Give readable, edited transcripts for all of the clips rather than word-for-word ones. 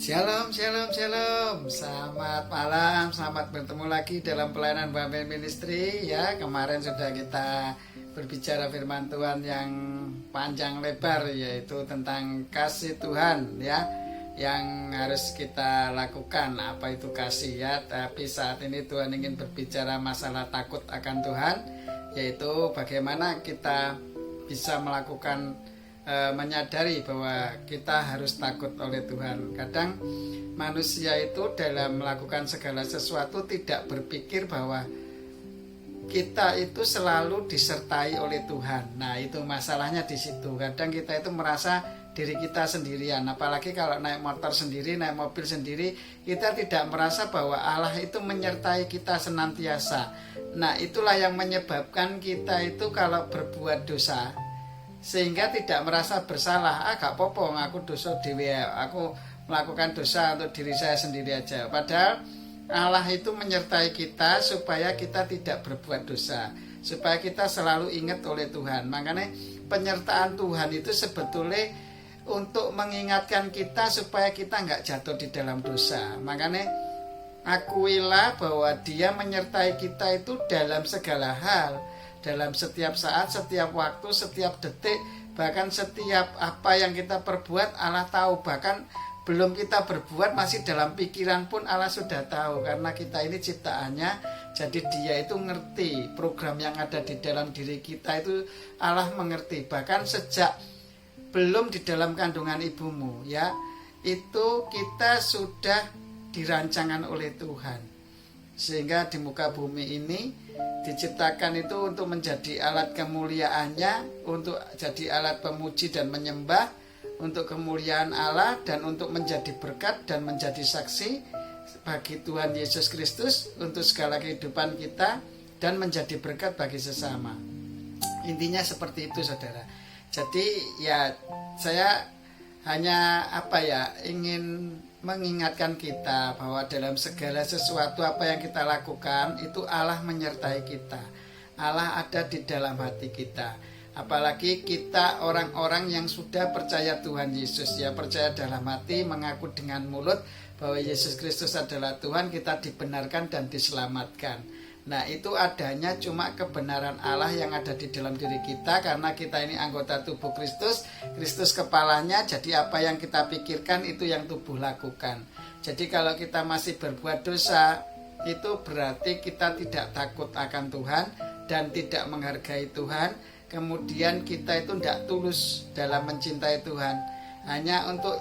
Shalom, shalom, shalom. Selamat malam, selamat bertemu lagi dalam pelayanan Bapel Ministry ya. Kemarin sudah kita berbicara firman Tuhan yang panjang lebar, yaitu tentang kasih Tuhan ya, yang harus kita lakukan. Apa itu kasih ya? Tapi saat ini Tuhan ingin berbicara masalah takut akan Tuhan, yaitu bagaimana kita bisa melakukan menyadari bahwa kita harus takut oleh Tuhan. Kadang manusia itu dalam melakukan segala sesuatu tidak berpikir bahwa kita itu selalu disertai oleh Tuhan. Nah, itu masalahnya di situ. Kadang kita itu merasa diri kita sendirian, apalagi kalau naik motor sendiri, naik mobil sendiri, kita tidak merasa bahwa Allah itu menyertai kita senantiasa. Nah, itulah yang menyebabkan kita itu kalau berbuat dosa sehingga tidak merasa bersalah. Gak apa-apa, aku dosa dewe, aku melakukan dosa untuk diri saya sendiri aja. Padahal Allah itu menyertai kita supaya kita tidak berbuat dosa, supaya kita selalu ingat oleh Tuhan. Makanya penyertaan Tuhan itu sebetulnya untuk mengingatkan kita supaya kita nggak jatuh di dalam dosa. Makanya akuilah bahwa Dia menyertai kita itu dalam segala hal, dalam setiap saat, setiap waktu, setiap detik, bahkan setiap apa yang kita perbuat Allah tahu. Bahkan belum kita berbuat, masih dalam pikiran pun Allah sudah tahu, karena kita ini ciptaannya. Jadi Dia itu ngerti program yang ada di dalam diri kita, itu Allah mengerti. Bahkan sejak belum di dalam kandungan ibumu ya, itu kita sudah dirancangan oleh Tuhan, sehingga di muka bumi ini diciptakan itu untuk menjadi alat kemuliaannya, untuk jadi alat pemuji dan menyembah, untuk kemuliaan Allah, dan untuk menjadi berkat dan menjadi saksi bagi Tuhan Yesus Kristus untuk segala kehidupan kita, dan menjadi berkat bagi sesama. Intinya seperti itu, saudara. Jadi ya, saya hanya ingin mengingatkan kita bahwa dalam segala sesuatu apa yang kita lakukan itu Allah menyertai kita. Allah ada di dalam hati kita. Apalagi kita orang-orang yang sudah percaya Tuhan Yesus ya, percaya dalam hati, mengaku dengan mulut bahwa Yesus Kristus adalah Tuhan, kita dibenarkan dan diselamatkan. Nah, itu adanya cuma kebenaran Allah yang ada di dalam diri kita, karena kita ini anggota tubuh Kristus, Kristus kepalanya. Jadi apa yang kita pikirkan itu yang tubuh lakukan. Jadi kalau kita masih berbuat dosa, itu berarti kita tidak takut akan Tuhan dan tidak menghargai Tuhan. Kemudian kita itu tidak tulus dalam mencintai Tuhan, hanya untuk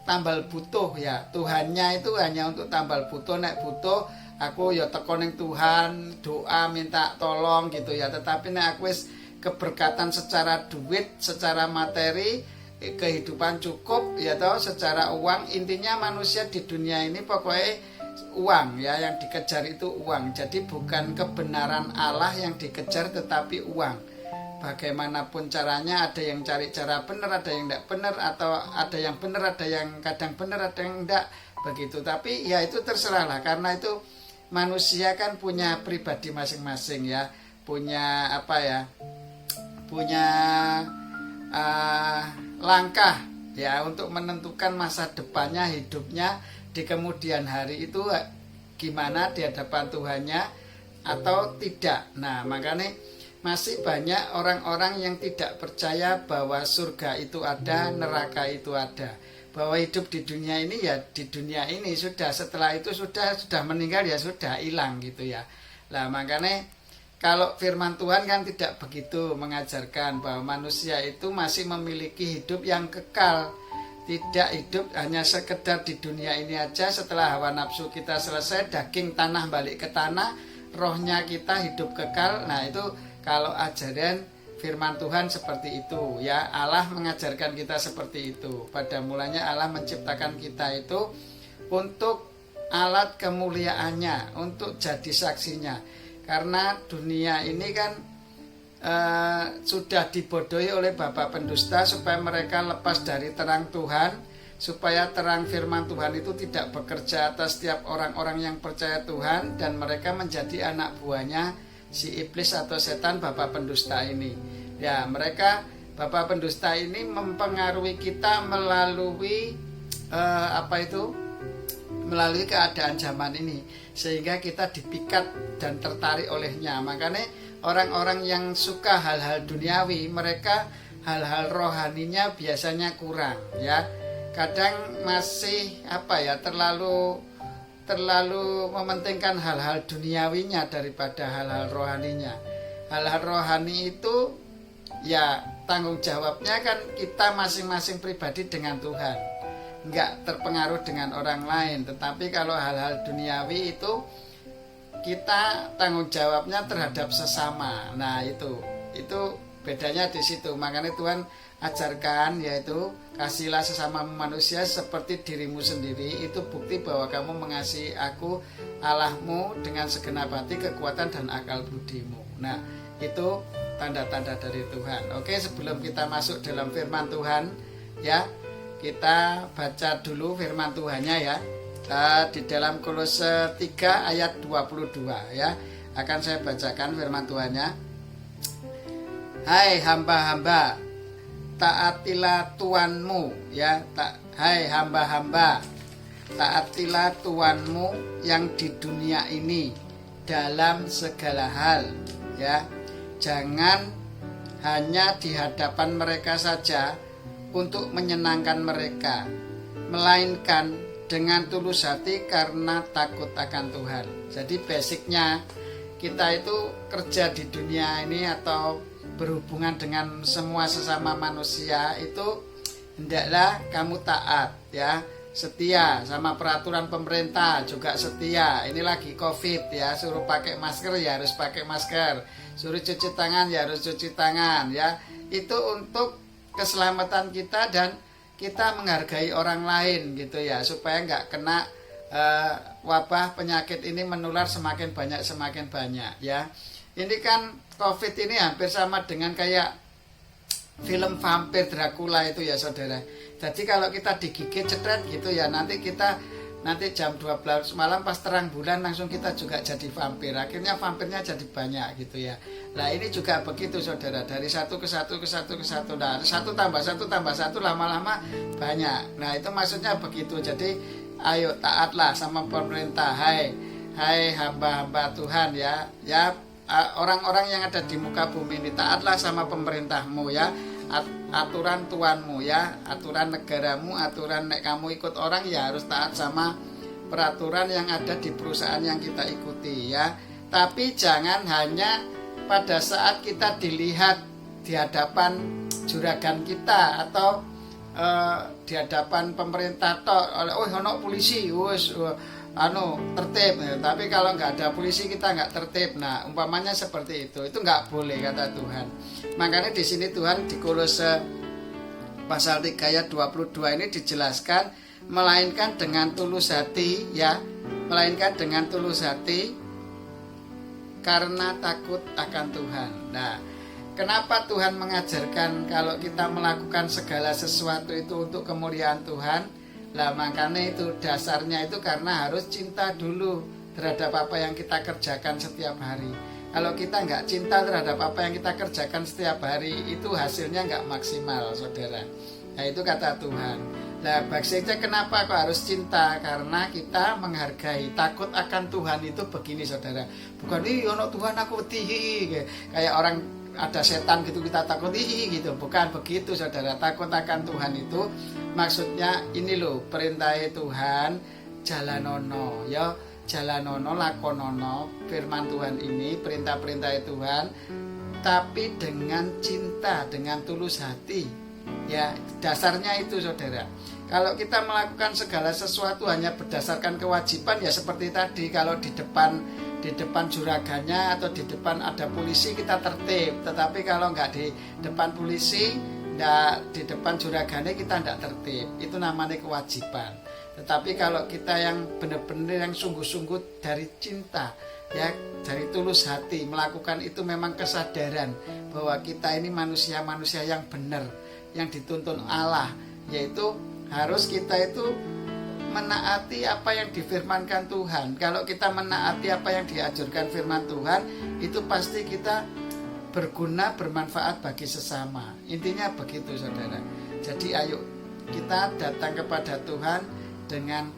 tambal butuh ya. Tuhannya itu hanya untuk tambal butuh, nek butuh aku ya teko ning Tuhan, doa minta tolong gitu ya. Tetapi nek aku wis keberkatan secara duit, secara materi, kehidupan cukup ya toh, secara uang. Intinya manusia di dunia ini pokoknya uang ya, yang dikejar itu uang. Jadi bukan kebenaran Allah yang dikejar, tetapi uang. Bagaimanapun caranya, ada yang cari cara benar, ada yang tidak benar, atau ada yang benar, ada yang kadang benar, ada yang tidak begitu. Tapi ya itu terserah lah, karena itu manusia kan punya pribadi masing-masing ya, punya punya langkah ya untuk menentukan masa depannya, hidupnya di kemudian hari itu gimana di hadapan Tuhannya atau tidak. Nah, makanya masih banyak orang-orang yang tidak percaya bahwa surga itu ada, neraka itu ada, bahwa hidup di dunia ini ya di dunia ini sudah, setelah itu sudah meninggal ya sudah hilang gitu ya. Nah, makanya kalau firman Tuhan kan tidak begitu mengajarkan bahwa manusia itu masih memiliki hidup yang kekal, tidak hidup hanya sekedar di dunia ini aja. Setelah hawa nafsu kita selesai, daging tanah balik ke tanah, rohnya kita hidup kekal. Nah, itu kalau ajaran firman Tuhan seperti itu ya. Allah mengajarkan kita seperti itu. Pada mulanya Allah menciptakan kita itu untuk alat kemuliaannya, untuk jadi saksinya. Karena dunia ini kan sudah dibodohi oleh bapa pendusta supaya mereka lepas dari terang Tuhan, supaya terang firman Tuhan itu tidak bekerja atas setiap orang-orang yang percaya Tuhan, dan mereka menjadi anak buahnya si iblis atau setan, bapa pendusta ini. Ya, mereka bapa pendusta ini mempengaruhi kita melalui melalui keadaan zaman ini, sehingga kita dipikat dan tertarik olehnya. Makanya orang-orang yang suka hal-hal duniawi, mereka hal-hal rohaninya biasanya kurang, ya. Kadang masih terlalu mementingkan hal-hal duniawinya daripada hal-hal rohaninya. Hal-hal rohani itu ya tanggung jawabnya kan kita masing-masing pribadi dengan Tuhan, nggak terpengaruh dengan orang lain. Tetapi kalau hal-hal duniawi itu kita tanggung jawabnya terhadap sesama. Nah itu bedanya di situ. Makanya Tuhan ajarkan, yaitu kasihlah sesama manusia seperti dirimu sendiri. Itu bukti bahwa kamu mengasihi aku Allahmu dengan segenap hati, kekuatan dan akal budimu. Nah itu tanda-tanda dari Tuhan. Oke, sebelum kita masuk dalam firman Tuhan, ya kita baca dulu firman Tuhannya, ya. Di dalam Kolose 3 ayat 22, ya. Akan saya bacakan firman Tuhannya. Hai hamba-hamba, taatilah Tuanmu, ya. Hai hamba-hamba, taatilah Tuanmu yang di dunia ini dalam segala hal, ya. Jangan hanya di hadapan mereka saja untuk menyenangkan mereka, melainkan dengan tulus hati karena takut akan Tuhan. Jadi basicnya kita itu kerja di dunia ini atau berhubungan dengan semua sesama manusia itu hendaklah kamu taat, ya, setia sama peraturan pemerintah, juga setia. Ini lagi COVID, ya, suruh pakai masker ya harus pakai masker, suruh cuci tangan ya harus cuci tangan, ya. Itu untuk keselamatan kita dan kita menghargai orang lain gitu, ya, supaya nggak kena wabah penyakit ini menular semakin banyak, ya. Ini kan COVID ini hampir sama dengan kayak film vampir Dracula itu, ya saudara. Jadi kalau kita digigit cedret gitu, ya, nanti jam 12 malam pas terang bulan langsung kita juga jadi vampir. Akhirnya vampirnya jadi banyak gitu, ya. Nah ini juga begitu saudara, dari satu ke satu. Nah satu tambah satu lama-lama banyak. Nah itu maksudnya begitu. Jadi ayo taatlah sama pemerintah. Hai hamba-hamba Tuhan, ya. Orang-orang yang ada di muka bumi ini, taatlah sama pemerintahmu, ya. Aturan tuanmu, ya, aturan negaramu, aturan nek kamu ikut orang ya harus taat sama peraturan yang ada di perusahaan yang kita ikuti, ya. Tapi jangan hanya pada saat kita dilihat di hadapan juragan kita atau di hadapan pemerintah ono polisi tertib, tapi kalau nggak ada polisi kita nggak tertib. Nah umpamanya seperti itu nggak boleh kata Tuhan. Makanya di sini Tuhan di Kolose pasal 3 ayat 22 ini dijelaskan, melainkan dengan tulus hati, ya, melainkan dengan tulus hati karena takut akan Tuhan. Nah kenapa Tuhan mengajarkan kalau kita melakukan segala sesuatu itu untuk kemuliaan Tuhan? Lah makanya itu dasarnya itu karena harus cinta dulu terhadap apa yang kita kerjakan setiap hari. Kalau kita nggak cinta terhadap apa yang kita kerjakan setiap hari, itu hasilnya nggak maksimal, saudara. Nah itu kata Tuhan. Nah maksudnya kenapa kok harus cinta? Karena kita menghargai, takut akan Tuhan itu begini, saudara. Bukan ono Tuhan aku wedi, kayak orang ada setan gitu kita takut gitu, bukan begitu saudara. Takut akan Tuhan itu maksudnya ini loh, perintah Tuhan jalanono, ya, jalanono lakonono firman Tuhan ini, perintah-perintah Tuhan, tapi dengan cinta, dengan tulus hati, ya. Dasarnya itu saudara. Kalau kita melakukan segala sesuatu hanya berdasarkan kewajiban, ya seperti tadi, kalau di depan juragannya atau di depan ada polisi kita tertib. Tetapi kalau nggak di depan polisi, di depan juragannya kita nggak tertib. Itu namanya kewajiban. Tetapi kalau kita yang benar-benar yang sungguh-sungguh dari cinta, ya, dari tulus hati melakukan itu, memang kesadaran bahwa kita ini manusia-manusia yang benar, yang dituntun Allah, yaitu harus kita itu menaati apa yang difirmankan Tuhan. Kalau kita menaati apa yang diajarkan firman Tuhan, itu pasti kita berguna, bermanfaat bagi sesama. Intinya begitu saudara. Jadi ayo kita datang kepada Tuhan dengan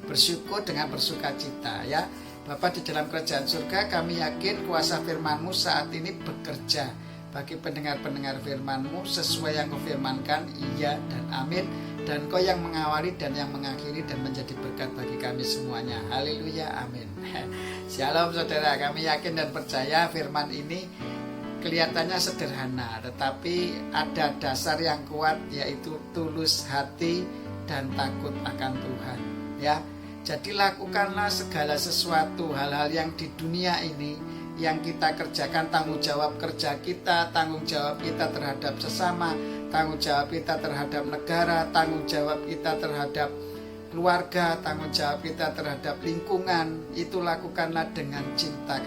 bersyukur dengan bersukacita ya. Bapa di dalam kerajaan surga, kami yakin kuasa firman-Mu saat ini bekerja bagi pendengar-pendengar firman-Mu sesuai yang Kau firmankan, iya dan amin. Dan Kau yang mengawali dan yang mengakhiri dan menjadi berkat bagi kami semuanya. Haleluya, amin. Shalom saudara, kami yakin dan percaya firman ini kelihatannya sederhana, tetapi ada dasar yang kuat, yaitu tulus hati dan takut akan Tuhan ya. Jadi lakukanlah segala sesuatu, hal-hal yang di dunia ini yang kita kerjakan, tanggung jawab kerja kita, tanggung jawab kita terhadap sesama, tanggung jawab kita terhadap negara, tanggung jawab kita terhadap keluarga, tanggung jawab kita terhadap lingkungan, itu lakukanlah dengan cinta,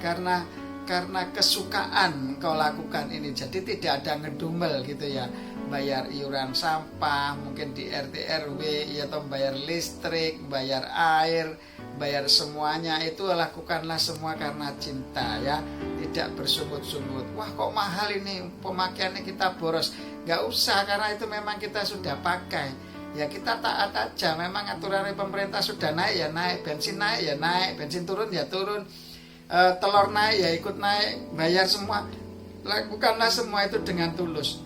karena kesukaan kau lakukan ini. Jadi tidak ada ngedumel gitu ya, bayar iuran sampah mungkin di RT RW atau bayar listrik, bayar air, bayar semuanya, itu lakukanlah semua karena cinta ya, tidak bersungut-sungut. Wah kok mahal ini, pemakaiannya kita boros. Gak usah, karena itu memang kita sudah pakai ya, kita taat aja. Memang aturan pemerintah sudah naik ya naik, bensin naik ya naik, bensin turun ya turun, telur naik ya ikut naik, bayar semua. Lakukanlah semua itu dengan tulus.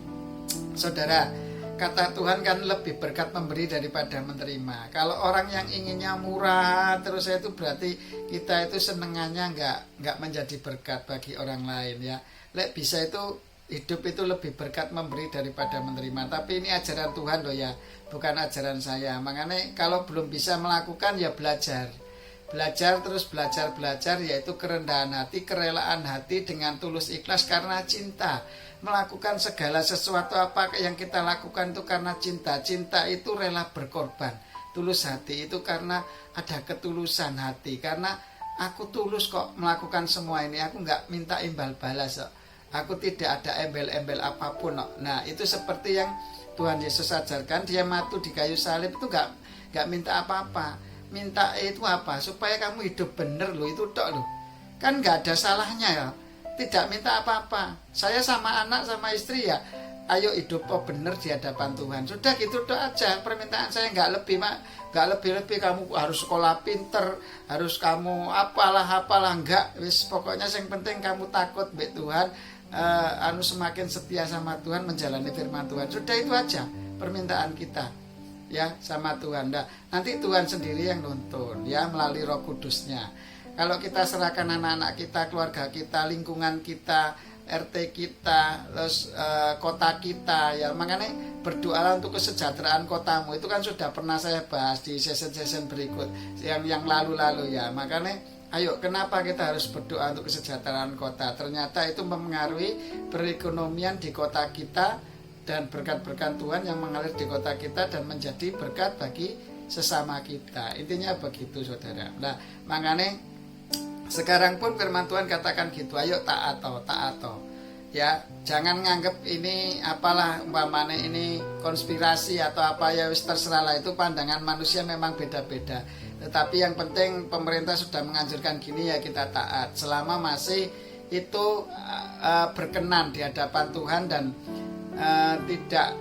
Saudara, kata Tuhan kan lebih berkat memberi daripada menerima. Kalau orang yang inginnya murah terus itu berarti kita itu senengannya nggak menjadi berkat bagi orang lain ya. Lek bisa itu hidup itu lebih berkat memberi daripada menerima. Tapi ini ajaran Tuhan loh ya, bukan ajaran saya. Makanya kalau belum bisa melakukan ya belajar terus belajar, yaitu kerendahan hati, kerelaan hati dengan tulus ikhlas karena cinta. Melakukan segala sesuatu apa yang kita lakukan itu karena cinta. Cinta itu rela berkorban. Tulus hati itu karena ada ketulusan hati, karena aku tulus kok melakukan semua ini, aku nggak minta imbal balas kok. Aku tidak ada embel-embel apapun kok. Nah itu seperti yang Tuhan Yesus ajarkan, dia mati di kayu salib itu nggak minta apa-apa. Minta itu apa? Supaya kamu hidup bener loh, itu tok loh. Kan nggak ada salahnya ya. Tidak minta apa-apa. Saya sama anak sama istri ya, ayo hidup bener di hadapan Tuhan. Sudah gitu tok aja. Permintaan saya nggak lebih, Mak. Nggak lebih-lebih kamu harus sekolah pinter, harus kamu apalah enggak. Wis pokoknya yang penting kamu takut be Tuhan, semakin setia sama Tuhan, menjalani firman Tuhan. Sudah itu aja permintaan kita ya sama Tuhan. Nah, nanti Tuhan sendiri yang nuntun ya melalui Roh Kudusnya. Kalau kita serahkan anak-anak kita, keluarga kita, lingkungan kita, RT kita, terus kota kita ya, makanya berdoalah untuk kesejahteraan kotamu. Itu kan sudah pernah saya bahas di sesi-sesi berikut yang lalu-lalu ya. Makanya ayo, kenapa kita harus berdoa untuk kesejahteraan kota? Ternyata itu mempengaruhi perekonomian di kota kita dan berkat-berkat Tuhan yang mengalir di kota kita dan menjadi berkat bagi sesama kita. Intinya begitu saudara. Nah makanya sekarang pun firman Tuhan katakan gitu, ayo taat ya, jangan nganggep ini apalah umpamanya ini konspirasi atau apa ya, wis terserah lah, itu pandangan manusia memang beda-beda. Tetapi yang penting pemerintah sudah menganjurkan gini ya, kita taat selama masih itu berkenan di hadapan Tuhan dan tidak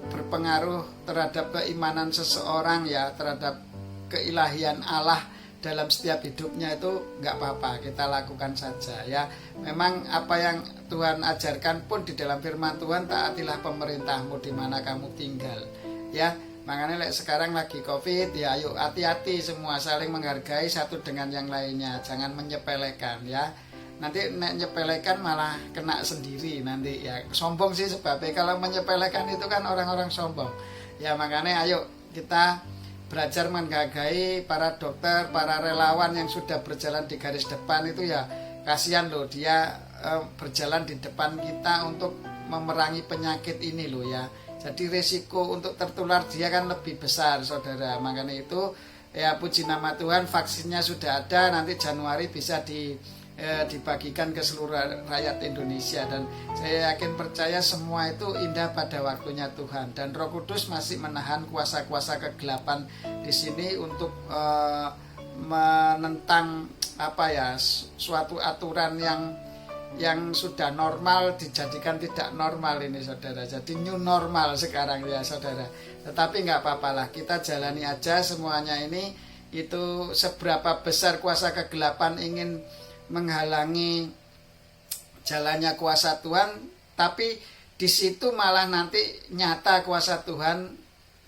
berpengaruh terhadap keimanan seseorang ya, terhadap keilahian Allah dalam setiap hidupnya, itu nggak apa-apa, kita lakukan saja ya. Memang apa yang Tuhan ajarkan pun di dalam firman Tuhan, taatilah pemerintahmu di mana kamu tinggal ya. Makanya sekarang lagi COVID ya, ayo hati-hati semua, saling menghargai satu dengan yang lainnya, jangan menyepelekan ya. Nanti nyepelekan malah kena sendiri nanti ya, sombong sih sebabnya kalau menyepelekan itu kan orang-orang sombong ya. Makanya ayo kita belajar menghargai para dokter, para relawan yang sudah berjalan di garis depan itu ya. Kasihan loh, dia berjalan di depan kita untuk memerangi penyakit ini loh ya. Jadi resiko untuk tertular dia kan lebih besar saudara. Makanya itu ya, puji nama Tuhan, vaksinnya sudah ada, nanti Januari bisa dibagikan ke seluruh rakyat Indonesia. Dan saya yakin percaya semua itu indah pada waktunya Tuhan, dan Roh Kudus masih menahan kuasa-kuasa kegelapan di sini untuk menentang apa ya, suatu aturan yang yang sudah normal dijadikan tidak normal ini saudara. Jadi new normal sekarang ya saudara. Tetapi nggak apa-apalah, kita jalani aja semuanya ini. Itu seberapa besar kuasa kegelapan ingin menghalangi jalannya kuasa Tuhan, tapi di situ malah nanti nyata kuasa Tuhan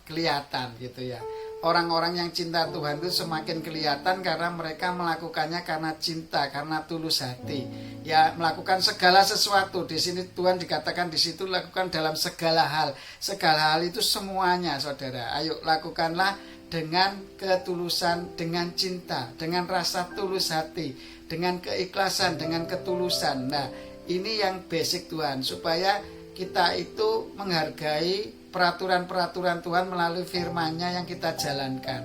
kelihatan gitu ya. Orang-orang yang cinta Tuhan itu semakin kelihatan karena mereka melakukannya karena cinta, karena tulus hati. Ya, melakukan segala sesuatu. Di sini Tuhan dikatakan di situ lakukan dalam segala hal. Segala hal itu semuanya, saudara. Ayo lakukanlah dengan ketulusan, dengan cinta, dengan rasa tulus hati, dengan keikhlasan, dengan ketulusan. Nah, ini yang basic Tuhan, supaya kita itu menghargai peraturan-peraturan Tuhan melalui firman-Nya yang kita jalankan.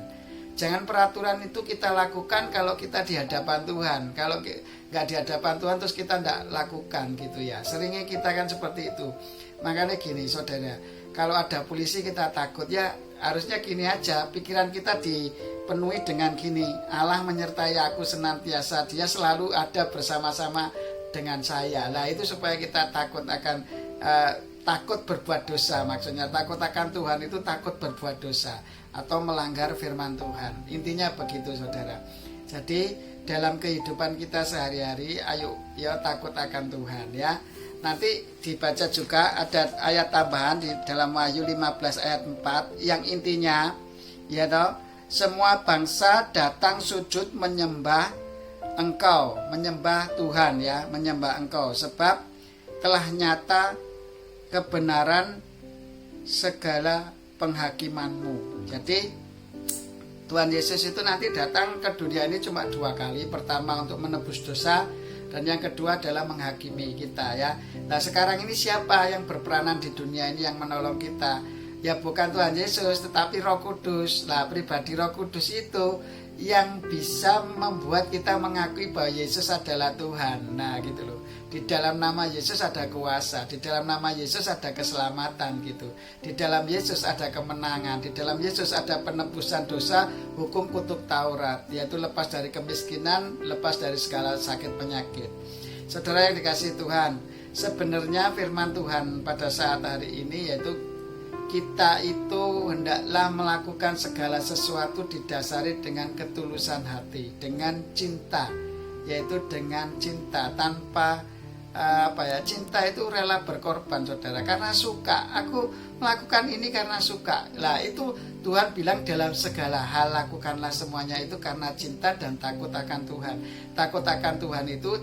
Jangan peraturan itu kita lakukan kalau kita di hadapan Tuhan. Kalau nggak di hadapan Tuhan terus kita nggak lakukan gitu ya. Seringnya kita kan seperti itu. Makanya gini saudara, kalau ada polisi kita takut ya, harusnya gini aja, pikiran kita dipenuhi dengan gini, Allah menyertai aku senantiasa, Dia selalu ada bersama-sama dengan saya. Nah itu supaya kita takut akan takut berbuat dosa, maksudnya takut akan Tuhan itu takut berbuat dosa atau melanggar firman Tuhan. Intinya begitu saudara. Jadi dalam kehidupan kita sehari-hari, ayo ya takut akan Tuhan ya. Nanti dibaca juga ada ayat tambahan di dalam Wahyu 15 ayat 4 yang intinya ya toh, semua bangsa datang sujud menyembah Engkau, menyembah Tuhan ya, menyembah Engkau sebab telah nyata kebenaran segala penghakimanmu. Jadi Tuhan Yesus itu nanti datang ke dunia ini cuma 2 kali. Pertama untuk menebus dosa, dan yang kedua adalah menghakimi kita ya. Nah sekarang ini siapa yang berperanan di dunia ini yang menolong kita? Ya bukan Tuhan Yesus, tetapi Roh Kudus. Nah pribadi Roh Kudus itu yang bisa membuat kita mengakui bahwa Yesus adalah Tuhan. Nah gitu loh. Di dalam nama Yesus ada kuasa, di dalam nama Yesus ada keselamatan gitu. Di dalam Yesus ada kemenangan, di dalam Yesus ada penebusan dosa, hukum kutuk Taurat, yaitu lepas dari kemiskinan, lepas dari segala sakit penyakit. Saudara yang dikasihi Tuhan, sebenarnya firman Tuhan pada saat hari ini yaitu kita itu hendaklah melakukan segala sesuatu didasari dengan ketulusan hati, dengan cinta, yaitu dengan cinta tanpa cinta itu rela berkorban saudara, karena suka. Aku melakukan ini karena suka. Lah itu Tuhan bilang dalam segala hal lakukanlah semuanya itu karena cinta dan takut akan Tuhan. Takut akan Tuhan itu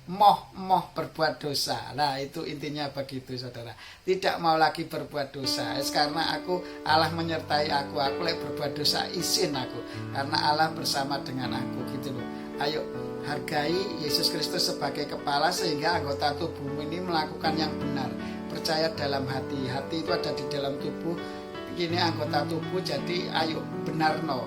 moh berbuat dosa. Nah itu intinya begitu saudara. Tidak mau lagi berbuat dosa karena Allah menyertai aku lagi berbuat dosa izin aku, karena Allah bersama dengan aku gitu loh. Ayo hargai Yesus Kristus sebagai kepala sehingga anggota tubuhmu ini melakukan yang benar. Percaya dalam hati. Hati itu ada di dalam tubuh. Ini anggota tubuh, jadi ayo benar no.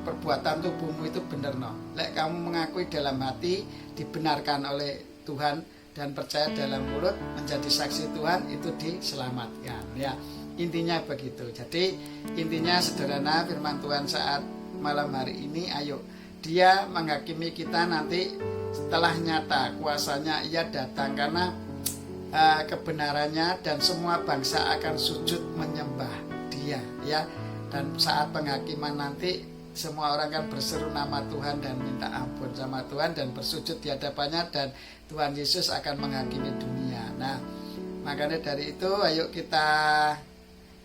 Perbuatan tubuhmu itu benar no. Lek kamu mengakui dalam hati, dibenarkan oleh Tuhan dan percaya dalam mulut menjadi saksi Tuhan, itu diselamatkan ya. Intinya begitu. Jadi intinya sederhana firman Tuhan saat malam hari ini, ayo Dia menghakimi kita nanti setelah nyata kuasanya Ia datang, karena kebenarannya, dan semua bangsa akan sujud menyembah Dia ya. Dan saat penghakiman nanti semua orang kan berseru nama Tuhan dan minta ampun sama Tuhan dan bersujud di hadapannya, dan Tuhan Yesus akan menghakimi dunia. Nah makanya dari itu ayo kita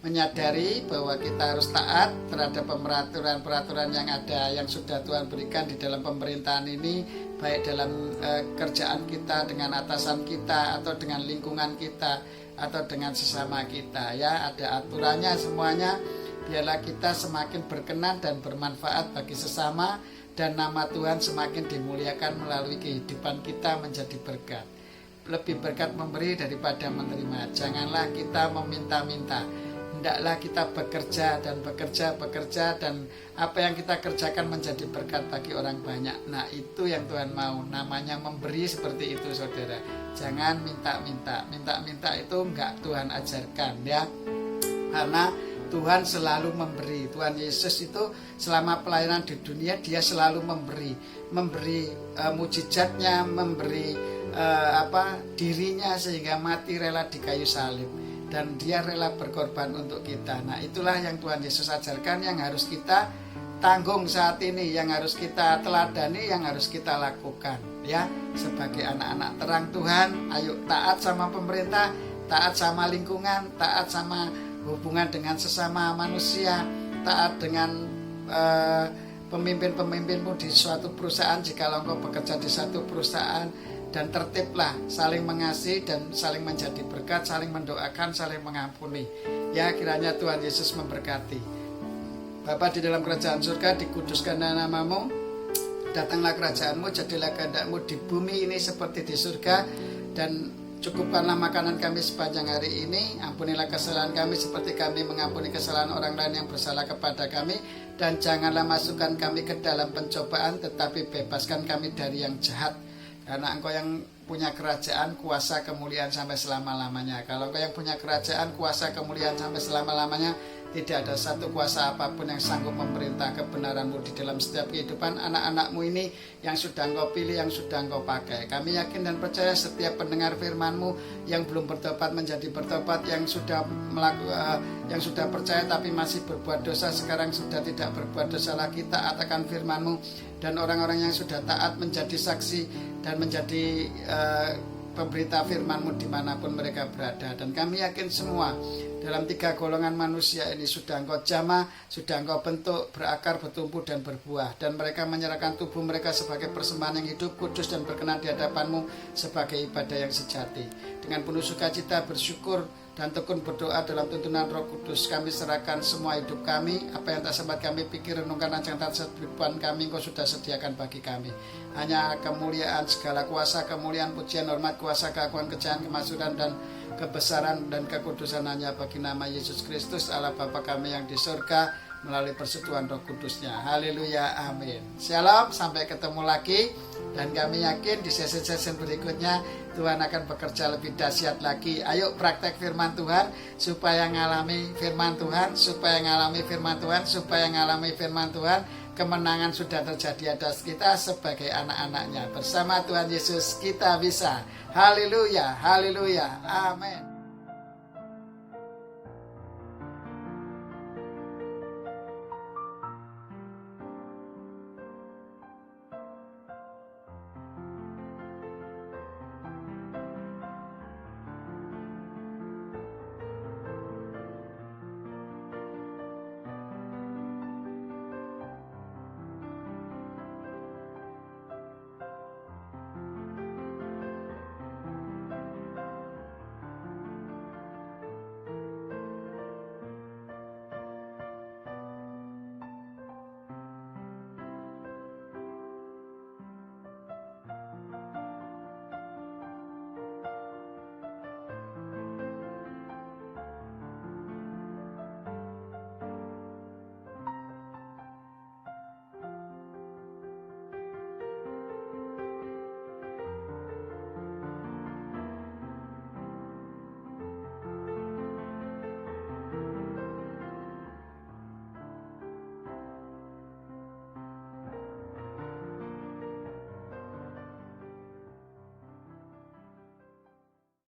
menyadari bahwa kita harus taat terhadap peraturan-peraturan yang ada, yang sudah Tuhan berikan di dalam pemerintahan ini, baik dalam kerjaan kita dengan atasan kita, atau dengan lingkungan kita, atau dengan sesama kita ya. Ada aturannya semuanya. Biarlah kita semakin berkenan dan bermanfaat bagi sesama, dan nama Tuhan semakin dimuliakan melalui kehidupan kita menjadi berkat. Lebih berkat memberi daripada menerima. Janganlah kita meminta-minta. Hendaklah kita bekerja dan bekerja, dan apa yang kita kerjakan menjadi berkat bagi orang banyak. Nah itu yang Tuhan mau, namanya memberi seperti itu saudara. Jangan minta-minta. Minta-minta itu enggak Tuhan ajarkan ya. Karena Tuhan selalu memberi. Tuhan Yesus itu selama pelayanan di dunia dia selalu memberi mujizatnya, memberi dirinya sehingga mati rela di kayu salib, dan dia rela berkorban untuk kita. Nah, itulah yang Tuhan Yesus ajarkan, yang harus kita tanggung saat ini, yang harus kita teladani, yang harus kita lakukan ya. Sebagai anak-anak terang Tuhan, ayo taat sama pemerintah, taat sama lingkungan, taat sama hubungan dengan sesama manusia, taat dengan pemimpin-pemimpinmu di suatu perusahaan jika engkau bekerja di satu perusahaan, dan tertiblah, saling mengasihi dan saling menjadi berkat, saling mendoakan, saling mengampuni ya. Kiranya Tuhan Yesus memberkati. Bapa di dalam kerajaan surga, dikuduskan namamu, datanglah kerajaanmu, jadilah kehendakmu di bumi ini seperti di surga, dan cukupkanlah makanan kami sepanjang hari ini. Ampunilah kesalahan kami seperti kami mengampuni kesalahan orang lain yang bersalah kepada kami. Dan janganlah masukkan kami ke dalam pencobaan, tetapi bebaskan kami dari yang jahat. Karena Engkau yang punya kerajaan, kuasa, kemuliaan sampai selama-lamanya. Kalau Engkau yang punya kerajaan, kuasa, kemuliaan sampai selama-lamanya, tidak ada satu kuasa apapun yang sanggup memerintah kebenaran-Mu di dalam setiap kehidupan anak-anak-Mu ini yang sudah Engkau pilih, yang sudah Engkau pakai. Kami yakin dan percaya setiap pendengar firman-Mu yang belum bertobat menjadi bertobat, yang sudah percaya tapi masih berbuat dosa, sekarang sudah tidak berbuat dosa lagi, taat akan firman-Mu, dan orang-orang yang sudah taat menjadi saksi dan menjadi pemberita firman-Mu dimanapun mereka berada. Dan kami yakin semua dalam 3 golongan manusia ini sudah Engkau jamah, sudah Engkau bentuk, berakar, bertumbuh, dan berbuah. Dan mereka menyerahkan tubuh mereka sebagai persembahan yang hidup, kudus, dan berkenan di hadapan-Mu sebagai ibadah yang sejati. Dengan penuh sukacita bersyukur dan tekun berdoa dalam tuntunan Roh Kudus, kami serahkan semua hidup kami, apa yang tak sempat kami pikir, renungkan, dan tak depan kami, Engkau sudah sediakan bagi kami. Hanya kemuliaan, segala kuasa, kemuliaan, pujian, hormat, kuasa, keagungan, kejayan, kemasyhuran, dan kebesaran dan kekudusan hanya bagi nama Yesus Kristus, Allah Bapa kami yang di surga, melalui persetujuan Roh Kudusnya. Haleluya, amin. Shalom, sampai ketemu lagi. Dan kami yakin di sesi-sesi berikutnya Tuhan akan bekerja lebih dahsyat lagi. Ayo praktek firman Tuhan supaya ngalami firman Tuhan, supaya ngalami firman Tuhan, supaya ngalami firman Tuhan. Kemenangan sudah terjadi atas kita sebagai anak-anaknya. Bersama Tuhan Yesus kita bisa. Haleluya, haleluya, amin.